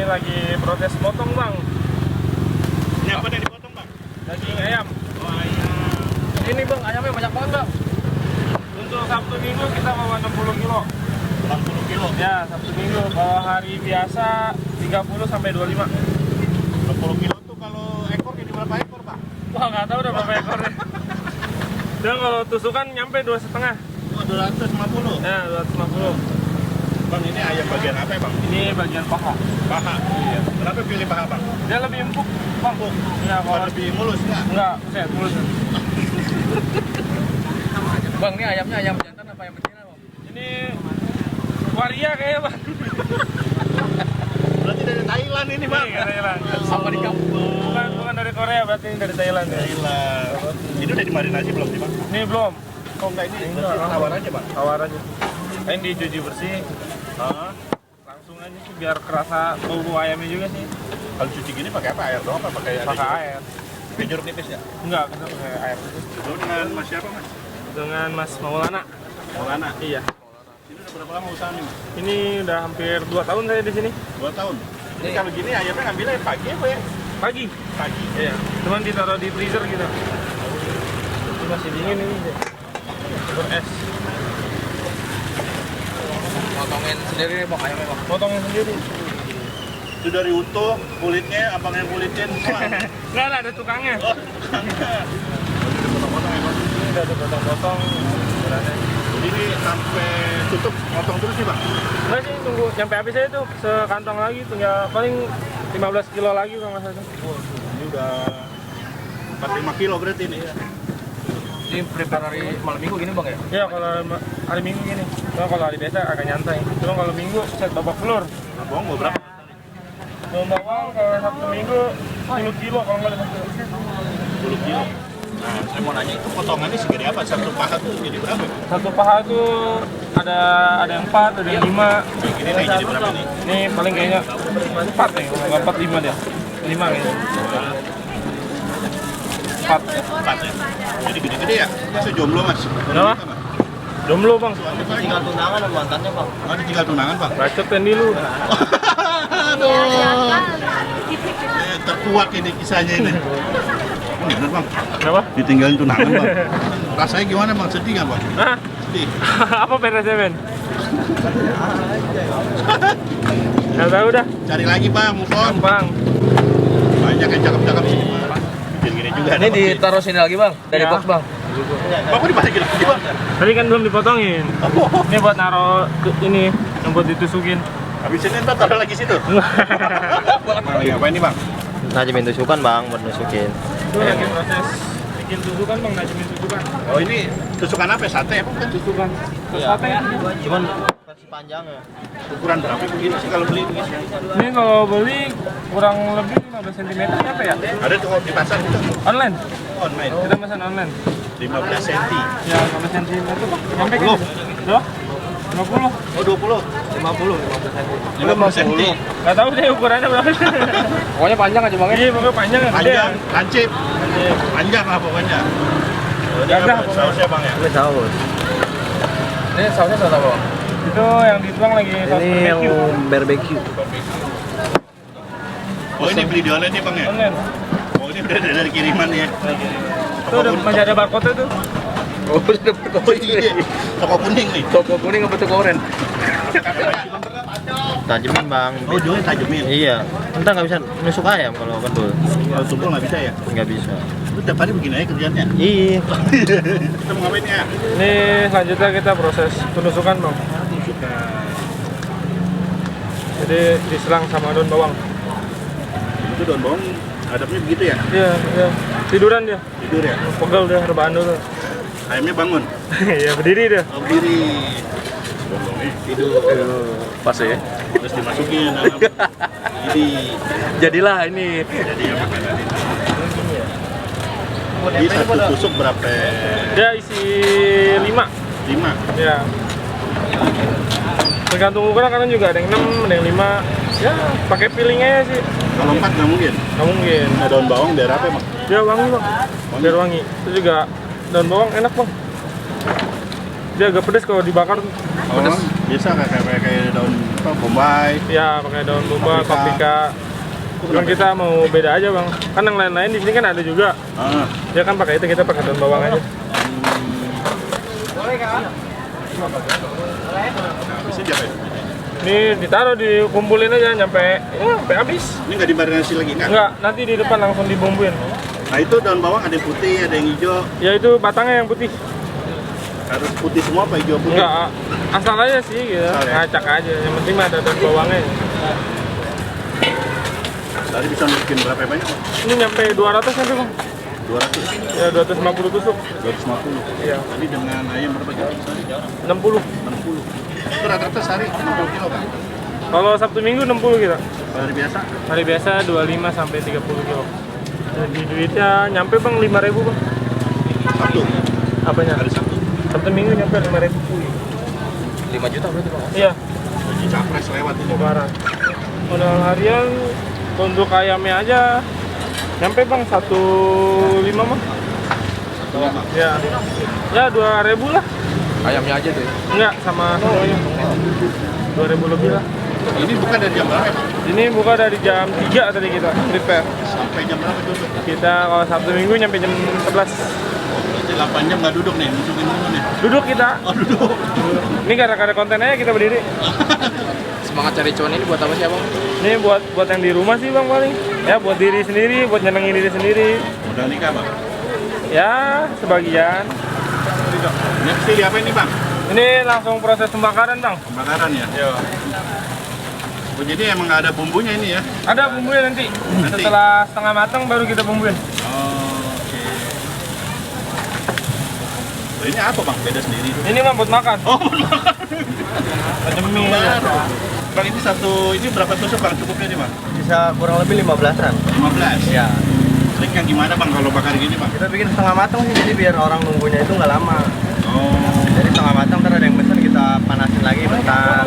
lagi proses potong bang. Ini apa yang dipotong bang? Daging ayam. Oh ayam. Ini bang, ayamnya banyak banget bang. Untuk Sabtu Minggu kita bawa 60 kilo. 60 kilo. Ya, Sabtu Minggu. Kalau hari biasa 30 sampai 25. 60 kilo tuh kalau ekor jadi berapa ekor bang? Wah, nggak tahu udah berapa ekornya. Dan kalau tusukan nyampe 2,5. Oh 250. Ya, 250. Bang ini ayam bagian apa ya bang? Ini bagian paha. Paha. Iya. Kenapa pilih paha bang? Dia lebih empuk, bang. Empuk. Ya, Kalau kalau lebih mulus nggak? enggak, saya mulus. Bang, ini ayamnya ayam jantan apa ayam betina, Bang? Ini waria kayaknya, bang. Berarti dari Thailand ini bang? Iya, Thailand. Sama di kampung. Bukan dari Korea, berarti ini dari Thailand ya. Thailand. Ini udah dimarinasi belum sih bang? Ini belum. Kok enggak ini? Enggak. Tawar aja bang? Tawar aja. Ini dicuci bersih. Langsung aja sih biar kerasa bau ayamnya juga sih. Kalau cuci gini pakai apa? Air doang apa pakai Pakai air. Pakai jeruk nipis ya? Enggak, kita pakai air. Lu dengan mas siapa mas? Dengan Mas Maulana. Maulana. Iya. Ini udah berapa lama usaha nih mas? Ini udah hampir 2 tahun saya di sini. 2 tahun. Ini kalau gini ayamnya ngambilnya pagi apa ya? Pagi. Pagi. Iya. Cuman ditaruh di freezer gitu. Ini masih dingin ini. Beres. Potongin sendiri nih, Bang, ayamnya, Bang. Potongin sendiri. Itu dari utuh, kulitnya, abang yang kulitin semua. Enggak ada tukangnya. Oh, potong-potong ya bang. Ini udah dipotong-potong. Jadi ini sampai tutup, potong terus sih bang? Enggak sih, tunggu sampai habis aja tuh. Sekantong lagi, tinggal paling 15 kilo lagi kalau nggak salah. Ini udah 45 kilo berarti ini. Ini prepare hari malam minggu gini, Bang, ya? Ya kalau hari Minggu gini. Cuma kalau hari biasa agak nyantai. Cuma kalau Minggu set babak pelur. Nah, bawang mau berapa? Daun bawang kalau Sabtu Minggu 10 kilo kalau nggak 15 kilo. 10 kilo. Nah, saya mau nanya itu potongannya segede apa? Satu paha tuh jadi berapa? Satu paha itu ada yang 4, ada yang 5. Ini nih jadi berapa nih? Ini paling kayaknya 4 nih, nggak 4, 5 deh. 5 kayaknya. 4. 4 ya? Jadi gede-gede ya? Masa jomblo mas? Kenapa? Jomblo bang. Tinggal tunangan sama mantannya, Bang. Oh, ditinggal tunangan bang? Bacot kan dulu. Aduh. Terkuak ini kisahnya ini. Ini bener bang? Kenapa? Ditinggalin tunangan bang? Rasanya gimana bang? Sedih nggak bang? Hah? Sedih. Apa beresnya men? Nggak tahu dah. Cari lagi bang, move on. Bang. Banyak yang cakep-cakep sini bang. Gini-gini juga. Ini ditaruh sini lagi, Bang. Dari Ya. box, Bang. Bapak dibalikin lagi bang? Tadi kan belum dipotongin. Ini buat naro ini yang buat ditusukin. Habis ini ntar taruh lagi situ. Lagi apa ini bang? Najemin tusukan, Bang, buat nusukin. Itu lagi proses bikin tusukan bang, najemin tusukan. Oh ini tusukan apa? Sate apa bukan? Tusukan. Iya. Sate itu. Cuman versi panjang ya. Ukuran berapa begini sih kalau beli begini? Ini kalau beli kurang lebih 15 cm apa ya? Ada tuh di pasar itu Online. online. Kita pesan online. 15 cm. Ya 15 cm itu nyampe kan? 50. Berapa? 50. Oh 20. 50 cm. Nggak tahu deh ukurannya berapa. Pokoknya panjang aja, Bang. Iya pokoknya panjang kan. Panjang, lancip. Panjang lah pokoknya. Oh, ini Gagah apa? pokoknya. Sausnya bang ya? Ini saus. Ini sausnya saus apa, Bang? Itu yang dituang lagi saus barbecue. Oh ini beli di online nih bang ya? Online. Oh ini udah dari kiriman ya? Itu udah masih ada barcode itu. Oh, sudah Oh iya, toko kuning nih. toko kuning apa toko oren? Tajemin, Bang. Oh jualnya tajemin. Iya. Entah nggak bisa nusuk ayam kalau kendul. Kalau tumpul nggak bisa ya? Nggak bisa. Lu tiap hari begini aja kerjanya? Iya. Kita mau ngapain ya? Ini selanjutnya kita proses penusukan bang. Jadi diselang sama daun bawang. Itu daun bawang hadapnya begitu ya? Iya, iya. Tiduran dia. Tidur ya? Pegel dia, rebahan dulu. Ayamnya bangun? Iya, berdiri dia. Oh berdiri. Tidur. Pas ya. Terus dimasukin dalam. Jadi Jadilah ini. jadi apa tadi? Jadi satu tusuk berapa? Dia isi 5. 5. Ya. Tergantung ukuran kadang juga ada yang 6, ada yang 5. Ya, pakai feeling aja sih. Kalau 4 nggak mungkin. Nggak mungkin. Nah, daun bawang daerah apa emang? Dia wangi bang. Biar wangi. Itu juga daun bawang enak bang. Dia agak pedas kalau dibakar. Pedas. Biasa kayak daun apa, bombay. Ya pakai daun bombay, paprika. Cuman kita mau beda aja bang. Kan yang lain-lain di sini kan ada juga. Ah. Dia kan pakai itu, kita pakai daun bawang aja. Bisa diapain? Ini ditaruh, dikumpulin aja sampai habis. Ini nggak dimarinasi lagi kan? Enggak, nanti di depan langsung dibumbuin. Nah itu daun bawang ada yang putih, ada yang hijau. Ya itu batangnya yang putih. Harus putih semua apa hijau putih? Enggak, asal aja sih gitu. Asal ya? Ngacak aja. Yang penting mah ada daun bawangnya. Tadi bisa bikin berapa banyak? Pak? Ini nyampe 200 nanti bang. 200. Ya 250 tusuk. 250. Iya. Tadi dengan ayam berapa juta? 60. 60. Itu rata-rata sehari 60 kilo kan? Kalau Sabtu Minggu 60 kita. Hari biasa? Hari biasa 25 sampai 30 kilo. Jadi duitnya nyampe bang 5.000 bang. Sabtu. Apanya? Hari Sabtu. Sabtu Minggu nyampe 5.000. 5 juta berarti bang? Iya, Haji Capres lewat ini. lebaran. Modal harian untuk ayamnya aja nyampe bang 1.5 mah. Ya, ya 2.000 lah. Ayamnya aja deh. Enggak, sama semuanya 2.000 lebih lah. Ini bukan dari jam berapa? Pak? Ini buka dari jam 3 tadi kita prepare. Sampai jam berapa tutup? Kita kalau Sabtu Minggu nyampe jam 11. Berarti 8 jam nggak duduk nih, musuhin dulu nih. Duduk kita. Oh duduk. Ini gara-gara konten aja kita berdiri. Semangat cari cuan ini buat apa sih abang? Ini buat yang di rumah sih bang paling. Ya buat diri sendiri, buat nyenengin diri sendiri. Modal nikah bang. Ya sebagian. Ini sih apa ini bang? Ini langsung proses pembakaran bang. Pembakaran ya? Iya. Oh, jadi emang nggak ada bumbunya ini ya? Ada bumbunya nanti. Setelah setengah matang baru kita bumbuin. Oh, oke. Oh, ini apa bang? Beda sendiri. Ini mah buat makan. Oh, Macam mie. baru. Bang ini ini berapa tusuk bang cukupnya nih bang? Bisa kurang lebih 15-an. 15? Ya. Triknya gimana bang kalau bakar gini bang? Kita bikin setengah matang sih, jadi biar orang nunggunya itu nggak lama. Oh. Jadi setengah matang, ntar ada yang pesen kita panasin lagi bentar.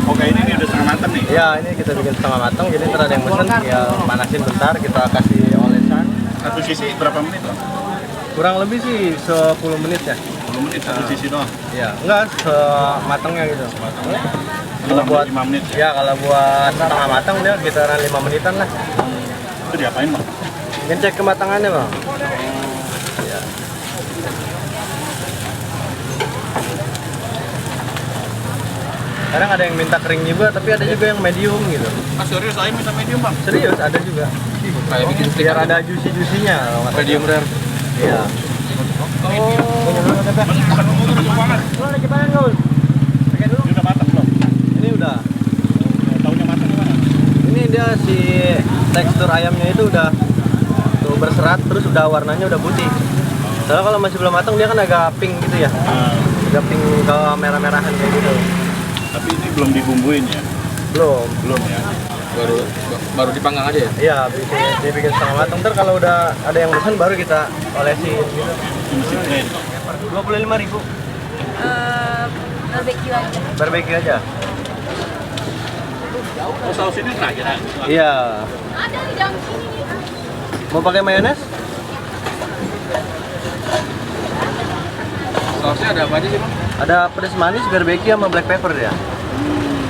Oke ini udah setengah matang nih? Ya, ini kita bikin setengah matang, jadi ntar ada yang pesen ya panasin bentar, kita kasih olesan. Satu sisi berapa menit bang? Kurang lebih sih 10 menit ya. 10 menit satu sisi doang? Iya, enggak sematangnya gitu. Kalau buat 5 menit? Ya, kalau buat setengah matang dia kisaran 5 menitan lah. Itu diapain bang? Ngecek kematangannya bang. Ya. Kadang ada yang minta kering juga, tapi ada juga yang medium gitu. Ah serius ayam minta medium bang? Serius, ada juga. Kayak bikin Biar ada juicy-juicynya. medium rare. Iya. Ini udah matang belum? Ini udah. Taunya matang gimana? Ini dia si tekstur ayamnya itu udah tuh berserat, terus udah warnanya udah putih. Soalnya kalau masih belum matang dia kan agak pink gitu ya. Agak pink ke merah-merahan kayak gitu. Tapi ini belum dibumbuin ya? Belum. Belum ya? Baru dipanggang aja ya? Iya, dibikin setengah matang. Ntar kalau udah ada yang pesan baru kita olesin gitu. Mesin blend. 25.000. Barbecue aja. Barbecue aja. Oh saus ini terakhir? Iya. Ada di dalam sini nih. Mau pakai mayones? Sausnya ada apa aja sih bang? Ada pedas manis, barbecue sama black pepper ya.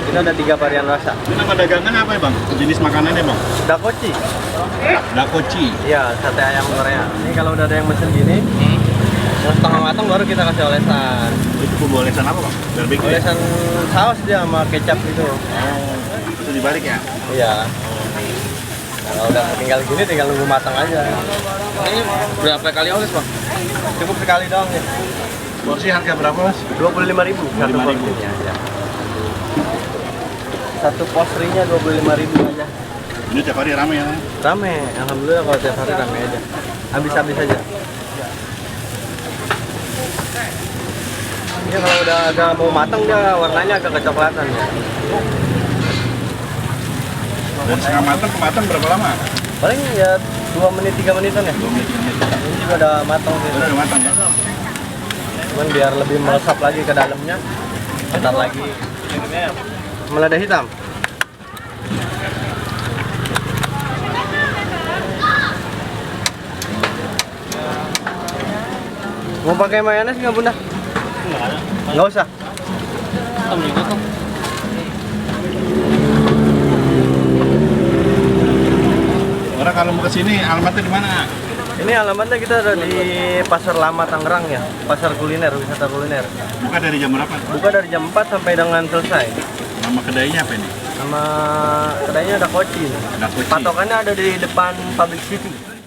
Ini ada 3 varian rasa. Ini nama dagangan apa ya bang? Jenis makanannya bang? Dakochi. Dakochi. Iya, sate ayam Korea. Ini kalau udah ada yang pesen gini, yang setengah matang baru kita kasih olesan. Itu bumbu olesan apa bang? Barbecue ya? Olesan saus dia sama kecap gitu. Oh, itu dibalik ya? Iya. Nah, kalau udah tinggal gini, tinggal nunggu matang aja. Ini berapa kali oles bang? Cukup sekali doang ya. Porsi harga berapa mas? 25.000 satu 25.000. porsinya aja. Satu posterinya 25.000 aja. Ini tiap hari rame ya? Rame, alhamdulillah kalau tiap hari rame aja. Habis-habis aja. Ini kalau udah agak mau matang dia warnanya agak kecoklatan ya. Dan setengah matang ke matang berapa lama? Paling ya 2 menit 3 menitan ya. 2 menit, 3 menit. Ini juga udah matang sih. Udah matang ya? Cuman biar lebih meresap lagi ke dalamnya. Bentar lagi. Melada hitam. Mau pakai mayones nggak bunda? Nggak usah. hitam juga tuh. Orang kalau mau ke sini alamatnya di mana? Ini alamatnya kita ada di Pasar Lama Tangerang ya, pasar kuliner, wisata kuliner. Buka dari jam berapa? Buka dari jam 4 sampai dengan selesai. Nama kedainya apa ini? Sama kedainya ada Koci. Ada Koci. Patokannya ada di depan Public City.